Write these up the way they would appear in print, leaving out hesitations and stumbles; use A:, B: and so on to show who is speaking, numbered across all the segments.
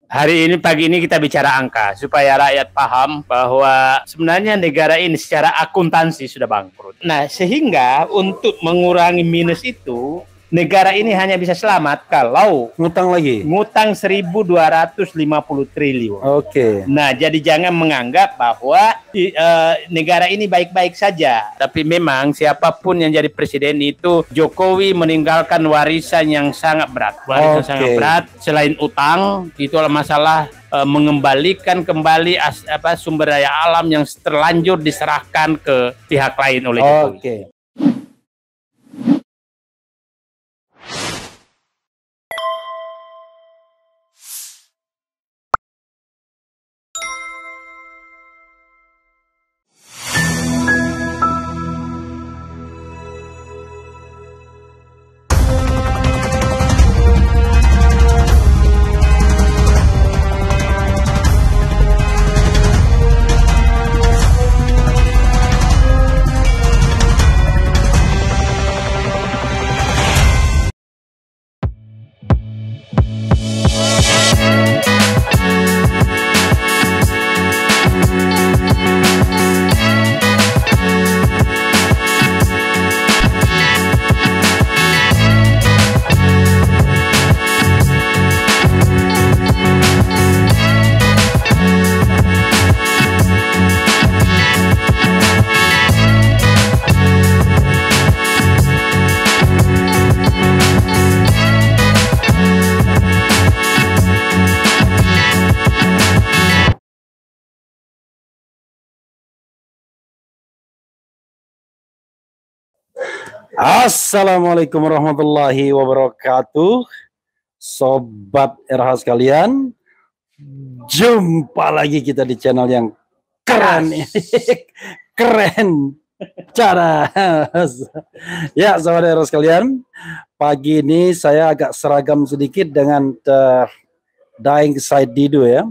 A: Hari ini, pagi ini kita bicara angka supaya rakyat paham bahwa sebenarnya negara ini secara akuntansi sudah bangkrut. Nah, sehingga untuk mengurangi minus itu, negara ini hanya bisa selamat kalau
B: Ngutang lagi.
A: ngutang 1.250 triliun.
B: Oke.
A: Nah, jadi jangan menganggap bahwa negara ini baik-baik saja. Tapi memang siapapun yang jadi presiden itu, Jokowi meninggalkan warisan yang sangat berat. Sangat berat. Selain utang, itu adalah masalah mengembalikan kembali sumber daya alam yang terlanjur diserahkan ke pihak lain oleh Jokowi.
B: Oke. Assalamualaikum warahmatullahi wabarakatuh. Sobat RH sekalian, jumpa lagi kita di channel yang keren ini. Keren cara. Ya, sobat RH sekalian, pagi ini saya agak seragam sedikit dengan Daeng Said Didu ya.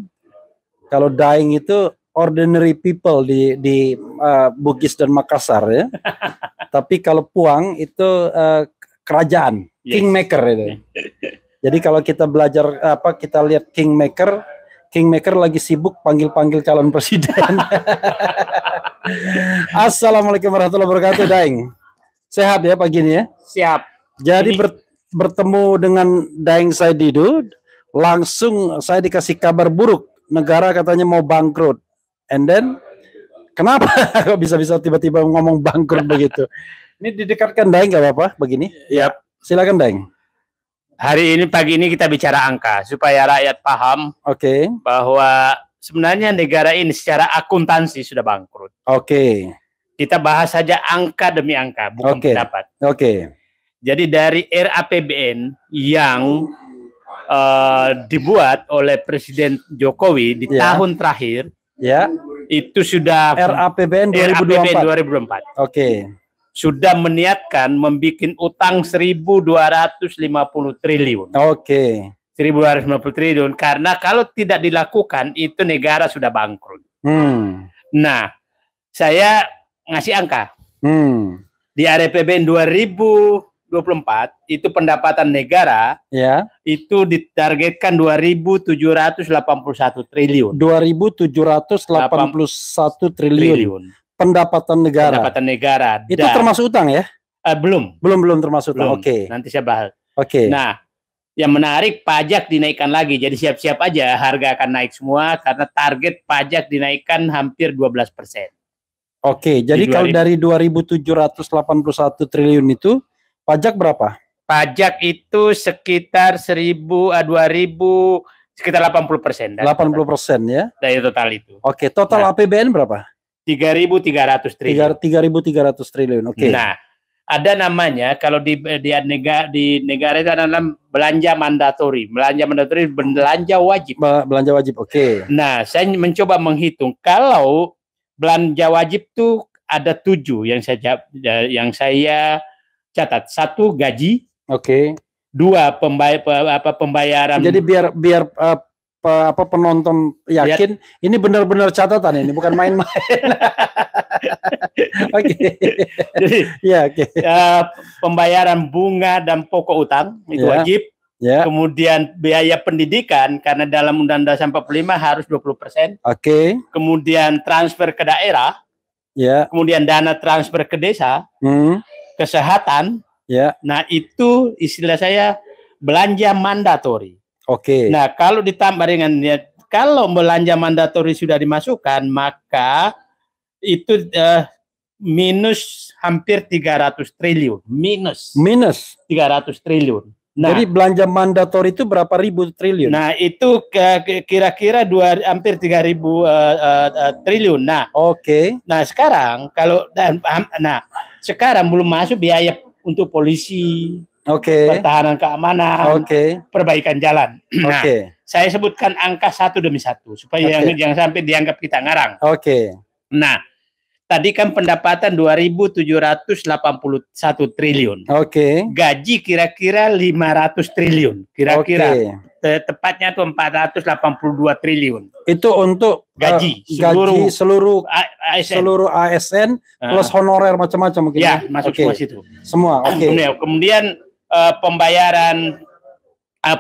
B: Kalau Daeng itu ordinary people di Bugis dan Makassar ya. Tapi kalau Puang itu kerajaan, yes. Kingmaker itu. Jadi kalau kita belajar kita lihat Kingmaker lagi sibuk panggil-panggil calon presiden. Assalamualaikum warahmatullahi wabarakatuh, Daeng. Sehat ya pagi ini ya?
A: Siap.
B: Jadi bertemu dengan Daeng Said Didu, langsung saya dikasih kabar buruk, negara katanya mau bangkrut. And then kenapa kok bisa-bisa tiba-tiba ngomong bangkrut begitu? Ini didekatkan Daeng nggak apa-apa begini?
A: Ya.
B: Silakan Daeng.
A: Hari ini, pagi ini kita bicara angka supaya rakyat paham.
B: Oke.
A: Bahwa sebenarnya negara ini secara akuntansi sudah bangkrut.
B: Oke.
A: Kita bahas saja angka demi angka, bukan pendapat.
B: Oke.
A: Jadi dari RAPBN yang dibuat oleh Presiden Jokowi di tahun terakhir. Ya. Itu sudah
B: RAPBN 2024.
A: Oke. Sudah meniatkan membuat utang 1.250 triliun.
B: Oke.
A: 1.250 triliun karena kalau tidak dilakukan itu negara sudah bangkrut. Nah, saya ngasih angka. Di RAPBN 2024 itu pendapatan negara itu ditargetkan 2.781 triliun.
B: 2.781 triliun. Pendapatan negara. Itu termasuk utang ya? Belum termasuk utang. Oke.
A: Nanti saya bahas.
B: Oke.
A: Nah, yang menarik pajak dinaikkan lagi. Jadi siap-siap aja harga akan naik semua karena target pajak dinaikkan hampir 12%.
B: Oke, jadi kalau dari 2.781 triliun itu pajak berapa?
A: Pajak itu sekitar 2.000 sekitar 80%.
B: 80% ya?
A: Dari total itu.
B: Oke, total APBN berapa?
A: 3.300 triliun.
B: 3.300 triliun. Oke.
A: Nah, ada namanya kalau di negara itu adalah belanja mandatori. Belanja wajib.
B: Belanja wajib. Oke.
A: Nah, saya mencoba menghitung kalau belanja wajib itu ada 7 yang saya catat. 1 gaji.
B: Oke.
A: 2 pembayaran.
B: Jadi biar penonton yakin ini benar-benar catatan, ini bukan main-main. Oke. Jadi
A: pembayaran bunga dan pokok utang itu wajib.
B: Ya.
A: Kemudian biaya pendidikan karena dalam Undang-Undang 45 harus 20%.
B: Oke.
A: Kemudian transfer ke daerah.
B: Ya.
A: Kemudian dana transfer ke desa. Kesehatan.
B: Ya.
A: Nah, itu istilah saya belanja mandatori.
B: Oke.
A: Nah, kalau ditambah dengan kalau belanja mandatori sudah dimasukkan, maka itu minus hampir 300 triliun. Minus 300 triliun. Nah,
B: jadi belanja mandatori itu berapa ribu triliun?
A: Nah, itu kira-kira hampir 3.000 triliun. Nah,
B: oke.
A: Nah, sekarang kalau sekarang belum masuk biaya untuk polisi, pertahanan keamanan, perbaikan jalan. Nah, saya sebutkan angka satu demi satu supaya jangan sampai dianggap kita ngarang. Nah, tadi kan pendapatan 2.781 triliun. Gaji kira-kira 500 triliun. Kira-kira tepatnya itu 482 triliun.
B: Itu untuk
A: gaji
B: seluruh ASN plus honorer macam-macam mungkin.
A: Ya, masuk semua situ.
B: Semua.
A: Kemudian pembayaran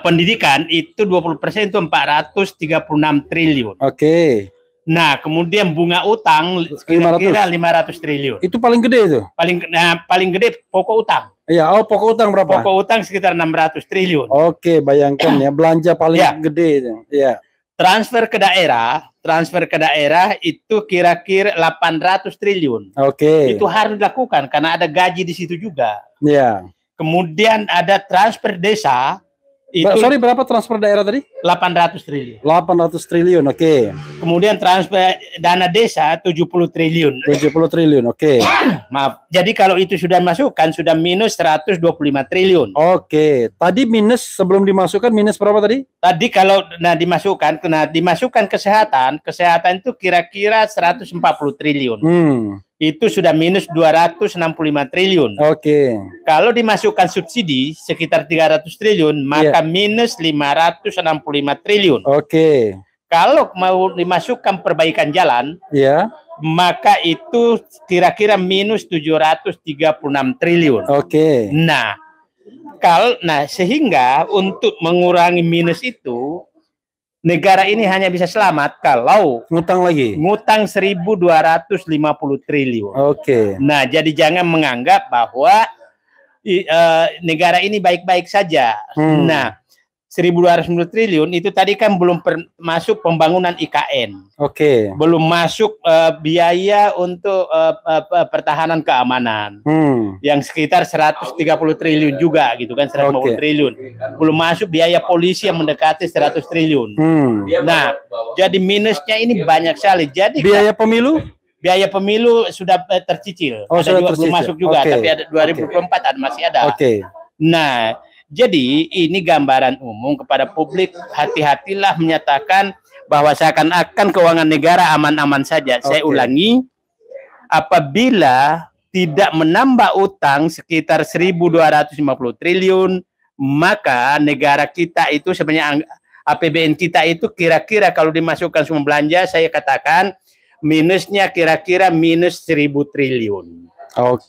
A: pendidikan itu 20% itu 436 triliun. Nah, kemudian bunga utang kira-kira 500 triliun.
B: Itu paling gede itu?
A: Paling gede pokok utang.
B: Iya, pokok utang berapa?
A: Pokok utang sekitar 600 triliun.
B: Bayangkan ya, belanja paling gede itu. Iya.
A: Transfer ke daerah itu kira-kira 800 triliun. Itu harus dilakukan karena ada gaji di situ juga.
B: Iya.
A: Kemudian ada transfer desa.
B: Berapa transfer daerah tadi?
A: 800 triliun.
B: 800 triliun,
A: Kemudian transfer dana desa 70 triliun.
B: 70 triliun,
A: Maaf. Jadi kalau itu sudah masukkan sudah minus 125 triliun.
B: Tadi minus sebelum dimasukkan minus berapa tadi?
A: Tadi kalau dimasukkan kesehatan itu kira-kira 140 triliun. Itu sudah minus 265 triliun. Kalau dimasukkan subsidi sekitar 300 triliun, maka minus 565 triliun. Kalau mau dimasukkan perbaikan jalan, maka itu kira-kira minus 736 triliun. Sehingga untuk mengurangi minus itu, negara ini hanya bisa selamat kalau ngutang 1.250 triliun. Nah, jadi jangan menganggap bahwa negara ini baik-baik saja. Nah, 1.250 triliun itu tadi kan belum masuk pembangunan IKN. Belum masuk biaya untuk pertahanan keamanan. Yang sekitar 130 triliun juga gitu kan, 150 triliun. Belum masuk biaya polisi yang mendekati 100 triliun. Nah, jadi minusnya ini banyak sekali. Jadi
B: biaya pemilu?
A: Biaya pemilu sudah tercicil. Belum masuk juga, tapi ada 2024 masih ada. Nah, jadi ini gambaran umum kepada publik, hati-hatilah menyatakan bahwa seakan-akan keuangan negara aman-aman saja. Saya ulangi, apabila tidak menambah utang sekitar 1.250 triliun, maka negara kita itu sebenarnya APBN kita itu kira-kira kalau dimasukkan semua belanja, saya katakan minusnya kira-kira minus 1.000 triliun.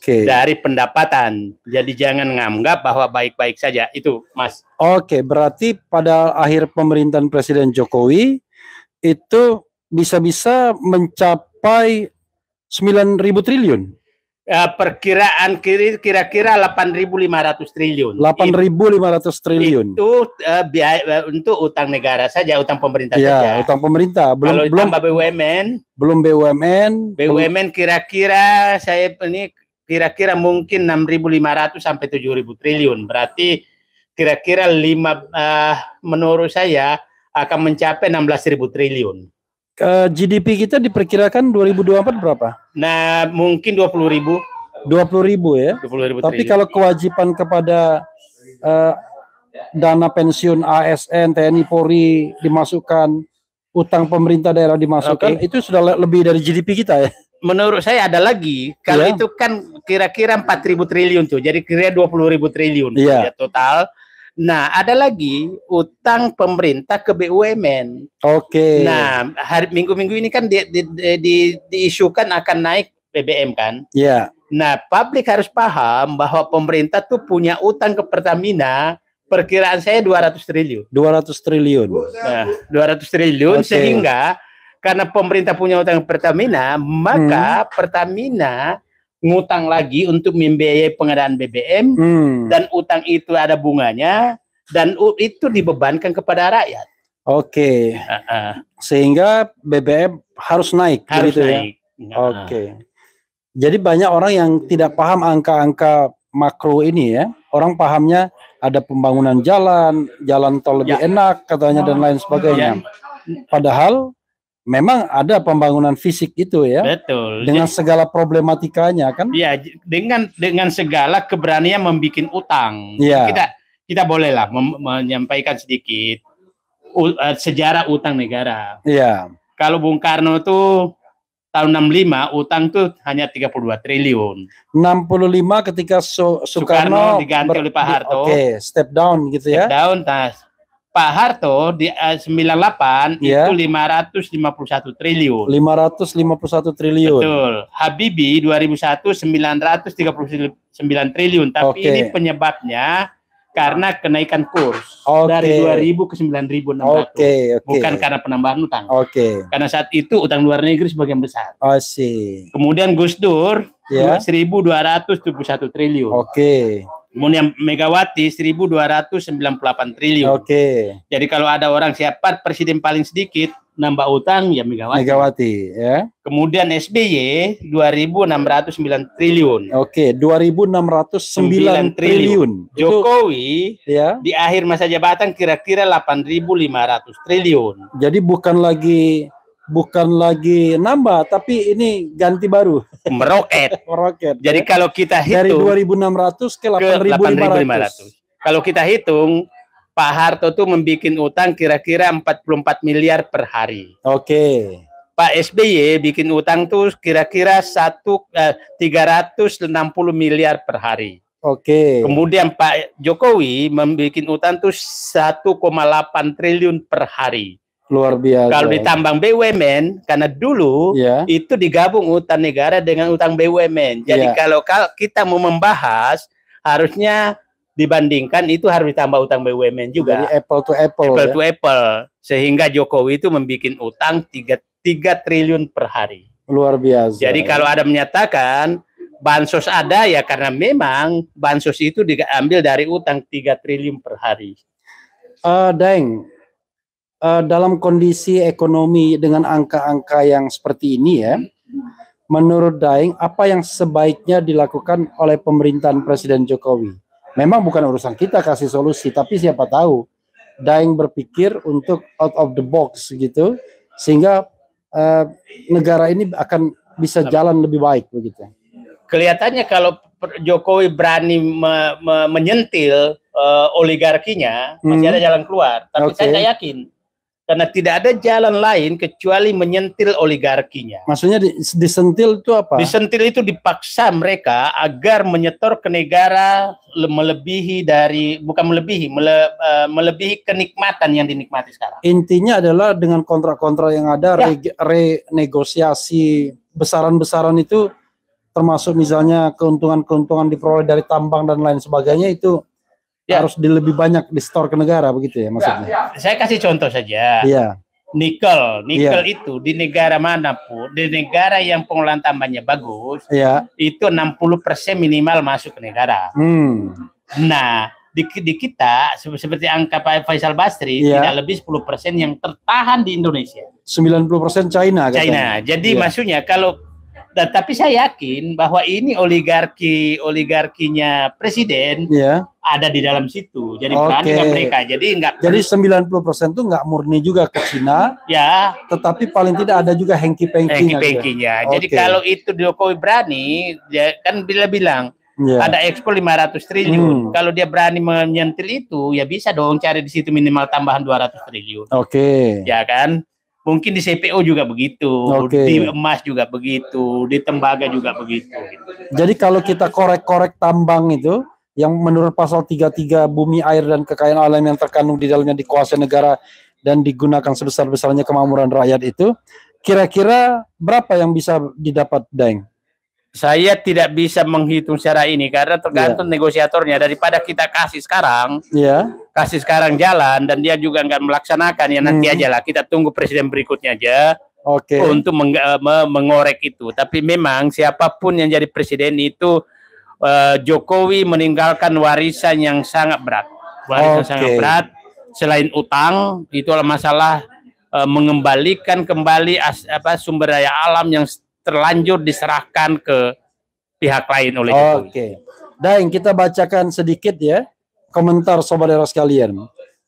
A: Dari pendapatan. Jadi jangan menganggap bahwa baik-baik saja. Itu, Mas.
B: Berarti pada akhir pemerintahan Presiden Jokowi itu bisa-bisa mencapai 9.000 triliun.
A: Perkiraan kira-kira 8.500 triliun.
B: 8.500 triliun.
A: Itu untuk utang negara saja, utang pemerintah saja.
B: Utang pemerintah.
A: Belum tambah BUMN.
B: Belum BUMN.
A: BUMN kira-kira kira-kira mungkin 6.500 sampai 7.000 triliun. Berarti kira-kira menurut saya akan mencapai 16.000 triliun.
B: GDP kita diperkirakan 2024 berapa?
A: Nah, mungkin 20.000.
B: 20.000 ya.
A: 20.000
B: Tapi kalau kewajiban kepada dana pensiun ASN, TNI, Polri dimasukkan, utang pemerintah daerah dimasukkan, itu sudah lebih dari GDP kita ya.
A: Menurut saya ada lagi. Kalau itu kan kira-kira 4.000 triliun tuh. Jadi kira 20.000 triliun ya, total. Nah, ada lagi utang pemerintah ke BUMN. Nah, minggu-minggu ini kan diisukan akan naik BBM kan? Nah, publik harus paham bahwa pemerintah tuh punya utang ke Pertamina Perkiraan saya 200 triliun.
B: 200 triliun.
A: Nah, 200 triliun sehingga karena pemerintah punya utang Pertamina, maka Pertamina ngutang lagi untuk membiayai pengadaan BBM dan utang itu ada bunganya dan itu dibebankan kepada rakyat.
B: Oke. Sehingga BBM harus naik,
A: harus
B: begitu
A: naik.
B: Ya. Oke. Jadi banyak orang yang tidak paham angka-angka makro ini ya. Orang pahamnya ada pembangunan jalan, jalan tol lebih enak katanya dan lain sebagainya. Padahal memang ada pembangunan fisik itu ya.
A: Betul.
B: Dengan segala problematikanya kan?
A: Iya, dengan segala keberanian membuat utang.
B: Ya.
A: Kita bolehlah menyampaikan sedikit sejarah utang negara.
B: Iya.
A: Kalau Bung Karno itu tahun 65 utang tuh hanya 32 triliun.
B: 65 ketika Soekarno
A: diganti oleh Pak Harto.
B: Oke, step down gitu ya.
A: Step down, Pak Harto di 98 itu 551 triliun.
B: 551 triliun.
A: Betul. Habibie 2001 939 triliun. Tapi ini penyebabnya karena kenaikan kurs dari 2.000 ke 9.600. Bukan karena penambahan utang. Karena saat itu utang luar negeri sebagian besar. Kemudian Gus Dur 1.271 triliun. Kemudian Megawati 1.298 triliun. Jadi kalau ada orang siapa presiden paling sedikit nambah utang ya Megawati.
B: Ya.
A: Kemudian SBY 2.609 triliun.
B: 2.609 triliun.
A: Jokowi di akhir masa jabatan kira-kira 8.500 triliun.
B: Jadi bukan lagi nambah, tapi ini ganti baru.
A: Meroket. Jadi kalau kita hitung
B: dari 2.600 ke 8.500.
A: Kalau kita hitung Pak Harto tuh membuat utang kira-kira 44 miliar per hari. Pak SBY bikin utang tuh kira-kira 360 miliar per hari. Kemudian Pak Jokowi membuat utang tuh 1,8 triliun per hari.
B: Luar biasa.
A: Kalau ditambang BUMN, karena dulu itu digabung utang negara dengan utang BUMN. Jadi kalau kita mau membahas, harusnya dibandingkan itu harus ditambah utang BUMN juga.
B: Jadi apple to apple.
A: Apple to apple. Sehingga Jokowi itu membuat utang 3 triliun per hari.
B: Luar biasa.
A: Jadi kalau ada menyatakan bansos ada ya karena memang bansos itu diambil dari utang 3 triliun per hari.
B: Daeng. Dalam kondisi ekonomi dengan angka-angka yang seperti ini ya, menurut Daeng apa yang sebaiknya dilakukan oleh pemerintahan Presiden Jokowi? Memang bukan urusan kita kasih solusi, tapi siapa tahu Daeng berpikir untuk out of the box gitu, sehingga negara ini akan bisa jalan lebih baik begitu.
A: Kelihatannya kalau Jokowi berani menyentil oligarkinya, masih ada jalan keluar. Tapi saya tidak yakin. Karena tidak ada jalan lain kecuali menyentil oligarkinya.
B: Maksudnya disentil itu apa?
A: Disentil itu dipaksa mereka agar menyetor ke negara melebihi dari, bukan melebihi, melebihi kenikmatan yang dinikmati sekarang.
B: Intinya adalah dengan kontrak-kontrak yang ada, renegosiasi besaran-besaran itu, termasuk misalnya keuntungan-keuntungan diperoleh dari tambang dan lain sebagainya itu harus lebih banyak di-store ke negara begitu ya maksudnya.
A: Saya kasih contoh saja. Nikel itu di negara manapun, di negara yang pengolahan tambahnya bagus, itu 60% minimal masuk ke negara. Nah, di kita seperti angka Pak Faisal Basri tidak lebih 10% yang tertahan di Indonesia.
B: 90% China.
A: Jadi maksudnya kalau tapi saya yakin bahwa ini oligarkinya presiden ada di dalam situ. Jadi berani mereka. Jadi
B: 90% itu nggak murni juga ke Cina. Tetapi paling tidak ada juga hengki-pengkinya.
A: Jadi kalau itu Jokowi berani, kan bilang ada ekspor 500 triliun. Kalau dia berani menyentil itu, ya bisa dong cari di situ minimal tambahan 200 triliun. Ya kan? Mungkin di CPO juga begitu, di emas juga begitu, di tembaga juga begitu.
B: Jadi kalau kita korek-korek tambang itu, yang menurut pasal 33 bumi, air, dan kekayaan alam yang terkandung di dalamnya dikuasai negara dan digunakan sebesar-besarnya kemakmuran rakyat itu, kira-kira berapa yang bisa didapat, Daeng?
A: Saya tidak bisa menghitung secara ini karena tergantung negosiatornya. Daripada kita kasih sekarang, kasih sekarang jalan dan dia juga nggak melaksanakan, ya nanti aja lah. Kita tunggu presiden berikutnya aja. Untuk mengorek itu. Tapi memang siapapun yang jadi presiden itu Jokowi meninggalkan warisan yang sangat berat. Sangat berat. Selain utang, itu adalah masalah mengembalikan kembali sumber daya alam yang terlanjur diserahkan ke pihak lain oleh Jokowi.
B: Dan kita bacakan sedikit ya komentar sobat era sekalian.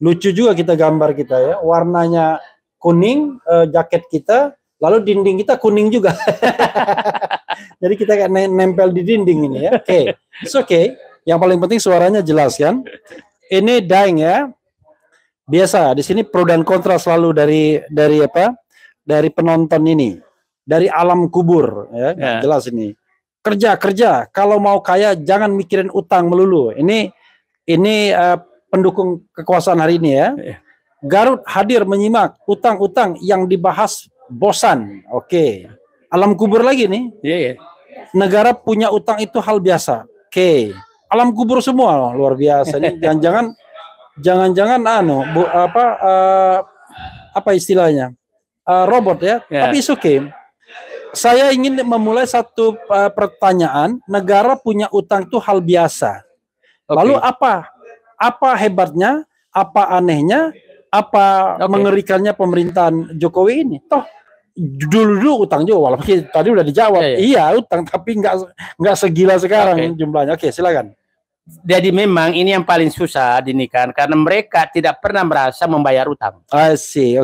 B: Lucu juga kita gambar kita ya, warnanya kuning jaket kita, lalu dinding kita kuning juga. Jadi kita kayak nempel di dinding ini ya. It's okay. Yang paling penting suaranya jelas kan. Ini Daeng ya. Biasa di sini pro dan kontra selalu dari penonton ini, dari alam kubur ya. Jelas ini. Kerja, kalau mau kaya jangan mikirin utang melulu. Ini pendukung kekuasaan hari ini ya. Garut hadir menyimak utang-utang yang dibahas bosan. Alam kubur lagi nih. Negara punya utang itu hal biasa. Alam kubur semua luar biasa nih. Jangan-jangan apa istilahnya? Robot ya. Tapi it's okay. Saya ingin memulai satu pertanyaan. Negara punya utang itu hal biasa. Lalu apa hebatnya? Apa anehnya? Apa mengerikannya pemerintahan Jokowi ini? Toh dulu utang juga, walaupun tadi udah dijawab. Iya utang, tapi nggak segila sekarang jumlahnya. Silakan.
A: Jadi memang ini yang paling susah dinikahan karena mereka tidak pernah merasa membayar utang.
B: I see,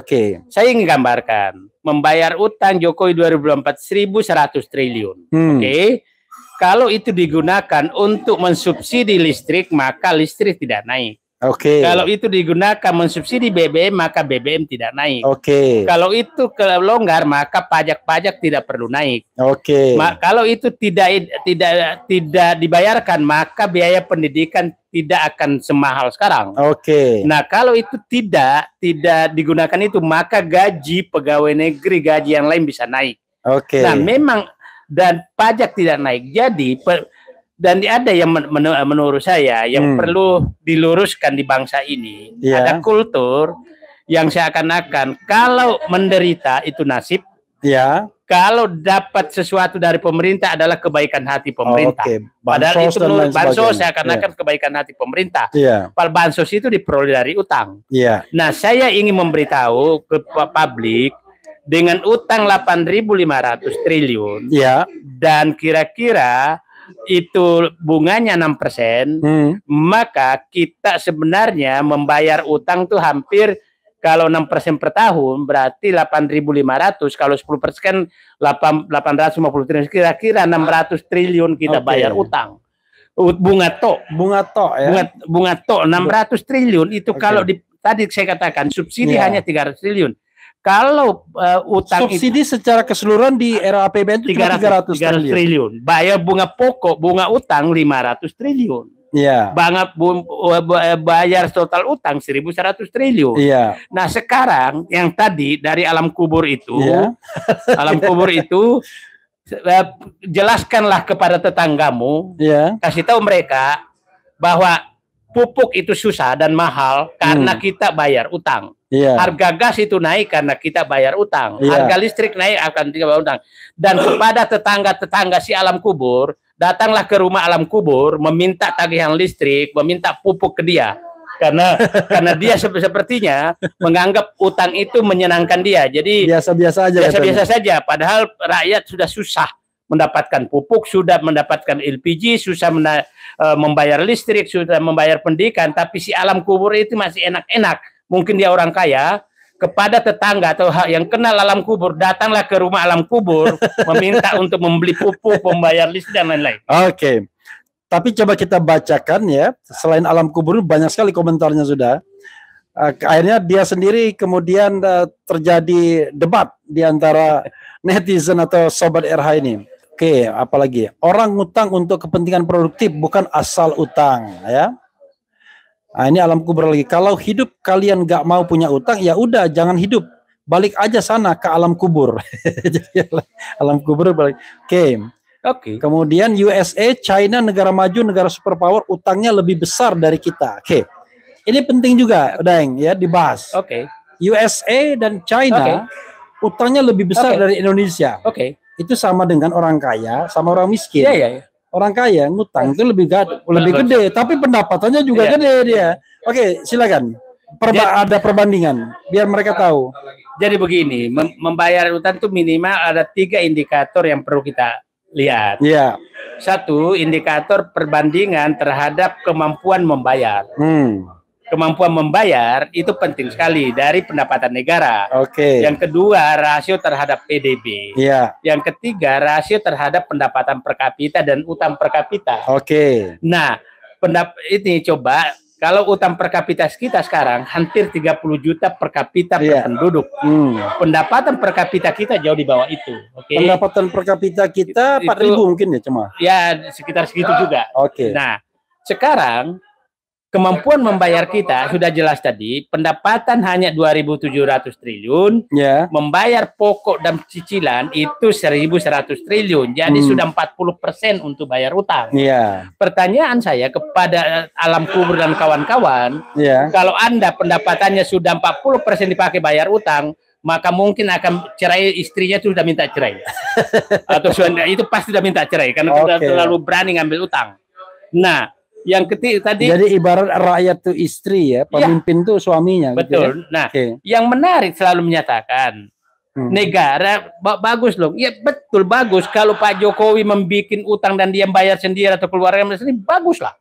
A: Saya ingin gambarkan membayar utang Jokowi 2024 1.100 triliun. Kalau itu digunakan untuk mensubsidi listrik, maka listrik tidak naik. Kalau itu digunakan mensubsidi BBM, maka BBM tidak naik. Kalau itu kelonggar, maka pajak-pajak tidak perlu naik. Kalau itu tidak dibayarkan, maka biaya pendidikan tidak akan semahal sekarang. Nah, kalau itu tidak digunakan itu, maka gaji pegawai negeri, gaji yang lain bisa naik. Nah, memang dan pajak tidak naik. Jadi dan ada yang menurut saya yang perlu diluruskan di bangsa ini. Ada kultur yang seakan-akan kalau menderita itu nasib. Kalau dapat sesuatu dari pemerintah adalah kebaikan hati pemerintah. Padahal itu menurut bansos seakan-akan kebaikan hati pemerintah. Padahal bansos itu diperoleh dari utang. Nah, saya ingin memberitahu ke publik dengan utang 8.500 triliun dan kira-kira itu bunganya 6%, maka kita sebenarnya membayar utang tuh hampir kalau 6% per tahun berarti 8.500, kalau 10% 850 triliun, kira-kira 600 triliun kita bayar utang. Bunga tok ya. Bunga tok 600 triliun itu kalau tadi saya katakan subsidi hanya 300 triliun. Kalau utang
B: subsidi itu secara keseluruhan di era APBN itu 300 triliun.
A: Bayar bunga pokok, bunga utang 500 triliun. Bayar total utang 1.100 triliun. Nah, sekarang yang tadi dari alam kubur itu, alam kubur itu jelaskanlah kepada tetanggamu, kasih tahu mereka bahwa pupuk itu susah dan mahal karena kita bayar utang. Harga gas itu naik karena kita bayar utang. Harga listrik naik akan kita bayar utang. Dan kepada tetangga-tetangga si alam kubur, datanglah ke rumah alam kubur, meminta tagihan listrik, meminta pupuk ke dia. Karena dia sepertinya menganggap utang itu menyenangkan dia. Jadi biasa-biasa saja. Padahal rakyat sudah susah mendapatkan pupuk, sudah mendapatkan LPG, susah membayar listrik, sudah membayar pendidikan, tapi si alam kubur itu masih enak-enak. Mungkin dia orang kaya, kepada tetangga atau yang kenal alam kubur, datanglah ke rumah alam kubur, meminta untuk membeli pupuk, membayar listrik dan lain-lain.
B: Tapi coba kita bacakan ya, selain alam kubur banyak sekali komentarnya sudah. Akhirnya dia sendiri kemudian terjadi debat di antara netizen atau sobat RH ini. Apalagi orang ngutang untuk kepentingan produktif, bukan asal utang ya. Nah, ini alam kubur lagi. Kalau hidup kalian gak mau punya utang, ya udah jangan hidup. Balik aja sana ke alam kubur. Alam kubur balik.
A: Oke.
B: Kemudian USA, China, negara maju, negara superpower, utangnya lebih besar dari kita. Oke. Ini penting juga, Daeng, ya dibahas.
A: Oke.
B: USA dan China utangnya lebih besar dari Indonesia.
A: Oke.
B: Itu sama dengan orang kaya sama orang miskin.
A: Iya.
B: Orang kaya ngutang itu lebih gede, tapi pendapatannya juga gede dia. Oke, silakan. Ada perbandingan biar mereka tahu.
A: Jadi begini, membayar utang itu minimal ada 3 indikator yang perlu kita lihat.
B: Iya.
A: 1, indikator perbandingan terhadap kemampuan membayar. Kemampuan membayar itu penting sekali dari pendapatan negara.
B: Oke.
A: Yang kedua, rasio terhadap PDB.
B: Iya.
A: Yang ketiga, rasio terhadap pendapatan per kapita dan utang per kapita.
B: Oke.
A: Nah, ini coba kalau utang per kapita kita sekarang hampir 30 juta per kapita per penduduk. Pendapatan per kapita kita jauh di bawah itu. Oke.
B: Pendapatan per kapita kita 4.000 mungkin ya cuma.
A: Ya, sekitar segitu juga.
B: Oke.
A: Nah, sekarang kemampuan membayar kita sudah jelas tadi, pendapatan hanya 2.700 triliun, membayar pokok dan cicilan itu 1.100 triliun, jadi sudah 40% untuk bayar utang. Pertanyaan saya kepada alam kubur dan kawan-kawan, kalau Anda pendapatannya sudah 40% dipakai bayar utang, maka mungkin akan cerai, istrinya sudah minta cerai. Atau itu pasti sudah minta cerai, karena sudah terlalu berani ngambil utang. Nah, yang ketiga tadi,
B: jadi ibarat rakyat itu istri ya, pemimpin itu suaminya.
A: Betul.
B: Gitu ya?
A: Nah, yang menarik selalu menyatakan negara bagus loh. Ya betul, bagus. Kalau Pak Jokowi membuat utang dan dia bayar sendiri atau keluarga sendiri, bagus lah.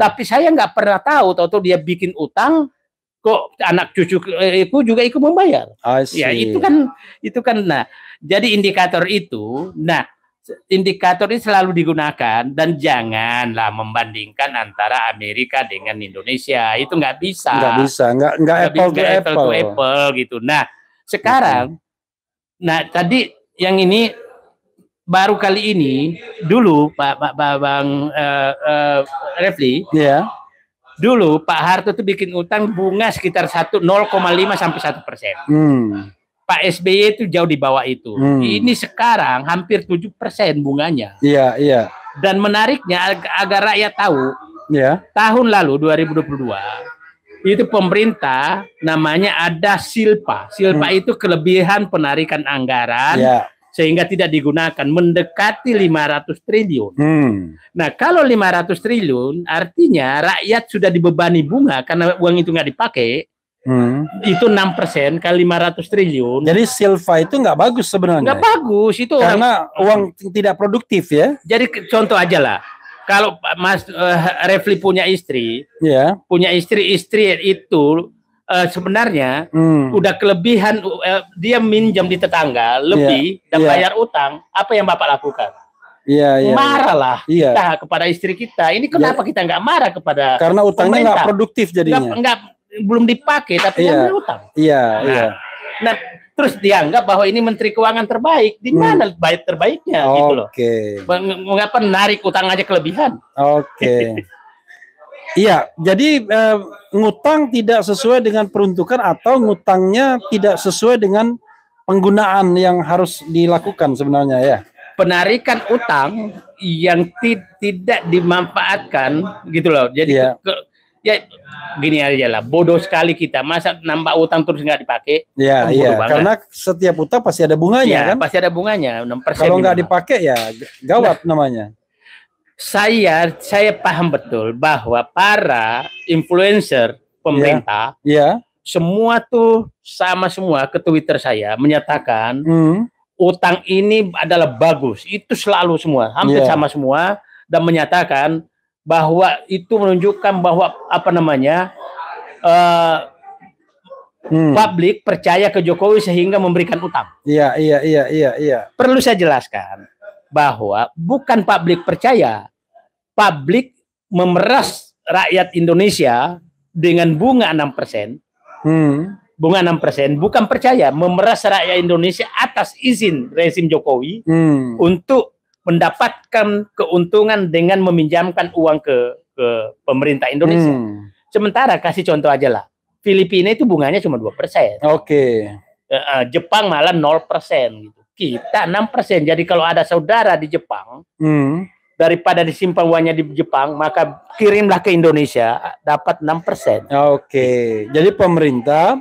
A: Tapi saya nggak pernah tahu dia bikin utang, kok anak cucuku juga ikut membayar. Ya itu kan. Nah, jadi indikator itu. Nah, indikator ini selalu digunakan dan janganlah membandingkan antara Amerika dengan Indonesia, itu nggak bisa. Nggak apple to apple gitu. Nah sekarang, tadi yang ini baru kali ini, dulu Bang Refli, dulu Pak Harto tuh bikin utang bunga sekitar 0,5 sampai 1%. Pak SBY itu jauh di bawah itu. Ini sekarang hampir 7% bunganya.
B: Iya.
A: Dan menariknya agar rakyat tahu, tahun lalu 2022 itu pemerintah namanya ada silpa. Silpa itu kelebihan penarikan anggaran sehingga tidak digunakan, mendekati 500 triliun. Nah, kalau 500 triliun artinya rakyat sudah dibebani bunga karena uang itu nggak dipakai. Itu 6% kali 500 triliun.
B: Jadi silva itu nggak bagus sebenarnya.
A: Nggak bagus itu,
B: karena uang tidak produktif ya.
A: Jadi contoh aja lah, kalau Mas Refli punya istri, istri itu sebenarnya udah kelebihan, dia minjam di tetangga lebih dan bayar utang, apa yang Bapak lakukan? Marahlah kita kepada istri kita. Ini kenapa kita nggak marah kepada?
B: Karena utangnya nggak produktif jadinya.
A: Belum dipakai tapi ngambil utang. Nah, terus dianggap bahwa ini Menteri Keuangan terbaik. Di mana baik terbaiknya gitu loh. Mengapa narik utang aja kelebihan?
B: Iya, jadi ngutang tidak sesuai dengan peruntukan atau ngutangnya tidak sesuai dengan penggunaan yang harus dilakukan sebenarnya ya.
A: Penarikan utang yang tidak dimanfaatkan gitu loh. Jadi ya gini aja lah, bodoh sekali kita, masa nambah utang terus nggak dipakai.
B: Karena setiap utang pasti ada bunganya kan.
A: Pasti ada bunganya 6%.
B: Kalau nggak dipakai ya gawat namanya.
A: Saya paham betul bahwa para influencer pemerintah semua tuh sama semua ke Twitter saya menyatakan utang ini adalah bagus, itu selalu semua hampir sama semua, dan menyatakan bahwa itu menunjukkan bahwa publik percaya ke Jokowi sehingga memberikan utang. Iya. Perlu saya jelaskan bahwa bukan publik percaya, publik memeras rakyat Indonesia dengan bunga 6%. Bunga 6%, bukan percaya, memeras rakyat Indonesia atas izin rezim Jokowi untuk mendapatkan keuntungan dengan meminjamkan uang ke pemerintah Indonesia. Sementara kasih contoh aja lah, Filipina itu bunganya cuma 2%. Jepang malah 0% gitu. kita 6%. Jadi kalau ada saudara di Jepang, daripada disimpan uangnya di Jepang, maka kirimlah ke Indonesia, dapat 6%.
B: Oke. Jadi pemerintah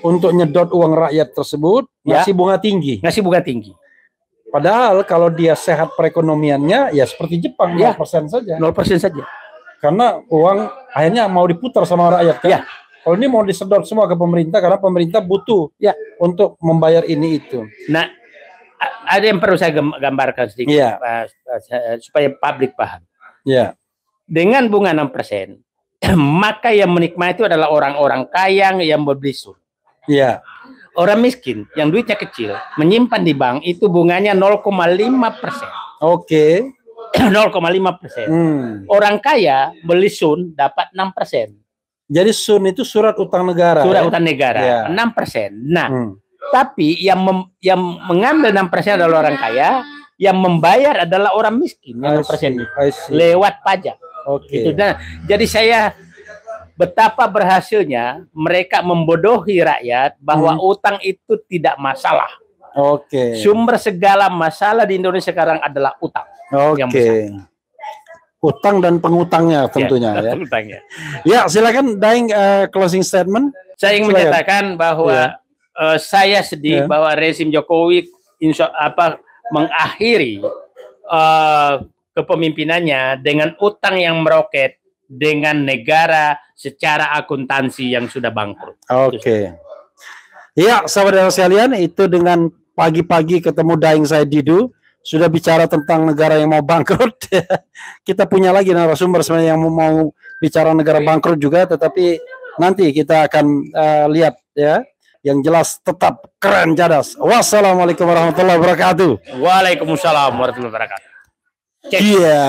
B: untuk nyedot uang rakyat tersebut ngasih bunga tinggi.
A: Ngasih bunga tinggi.
B: Padahal kalau dia sehat perekonomiannya, ya seperti Jepang, 0% saja.
A: 0% saja.
B: Karena uang akhirnya mau diputar sama rakyat kan? Kalau ini mau disedot semua ke pemerintah karena pemerintah butuh untuk membayar ini itu.
A: Nah, ada yang perlu saya gambarkan sedikit supaya publik paham. Dengan bunga 6%, maka yang menikmati itu adalah orang-orang kaya yang membeli sun. Orang miskin yang duitnya kecil menyimpan di bank itu bunganya 0,5%. Oke. 0,5%. Orang kaya beli sun dapat 6%.
B: Jadi sun itu surat utang negara.
A: Surat utang negara, 6%. Nah, tapi yang mengambil 6% adalah orang kaya, yang membayar adalah orang miskin. 6% lewat pajak. Gitu. Nah, jadi saya betapa berhasilnya mereka membodohi rakyat bahwa utang itu tidak masalah. Sumber segala masalah di Indonesia sekarang adalah utang.
B: Utang dan pengutangnya tentunya ya. Silakan Daeng, closing statement.
A: Saya ingin menyatakan bahwa saya sedih bahwa rezim Jokowi mengakhiri kepemimpinannya dengan utang yang meroket dengan negara secara akuntansi yang sudah bangkrut.
B: Ya, sahabat sekalian, itu dengan pagi-pagi ketemu Daeng saya Didu sudah bicara tentang negara yang mau bangkrut. Kita punya lagi narasumber sebenarnya yang mau bicara negara bangkrut juga, tetapi nanti kita akan lihat ya. Yang jelas tetap keren cadas. Wassalamualaikum warahmatullahi wabarakatuh.
A: Waalaikumsalam warahmatullahi wabarakatuh.
B: Iya.